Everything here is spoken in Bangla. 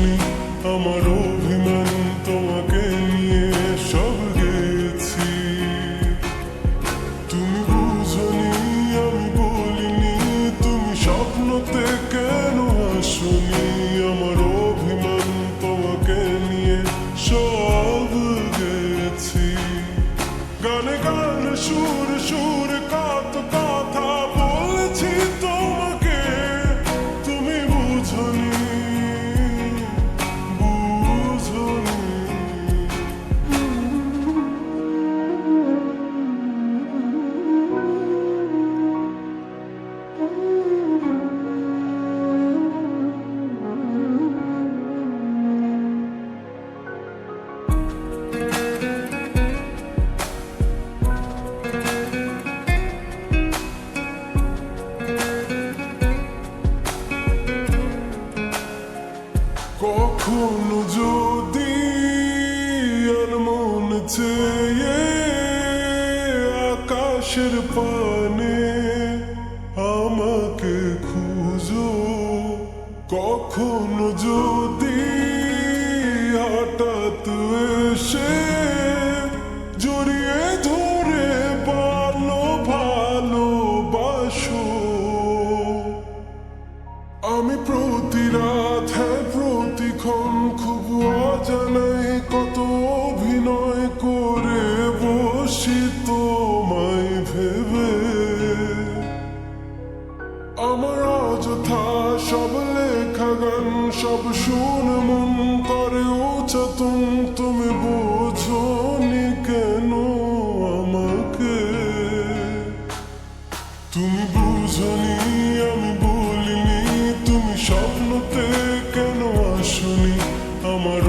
আসনি, আমার অভিমান তোমাকে নিয়ে সব গেছি। তুমি বুঝনি, আমি বলিনি, তুমি স্বপ্নতে কেন আসনি, আমার অভিমান তোমাকে নিয়ে সব গেছি। গানে গানে সুর সুর কত কথা বলেছি তোমাকে, তুমি বুঝনি, বুঝনি। কখনো যদি আর মন চেয়ে আকাশের পানে আমাকে খুঁজো, কখনো যদি হঠাৎ এসে জড়িয়ে ধরে ভালো ভালোবাসো, আমি প্রতি রাত, হ্যাঁ প্রতিক্ষণ খুব অজানায় কত অভিনয় করে বসি তোমায় ভেবে। আমার অযথা সব লেখা গান সব শুনে মন করে উচাতন, তুমি বোঝনি কেন আমাকে, তুমি বুঝনি, আমি বলিনি, তুমি স্বপ্নতে কেন আসনি, আমার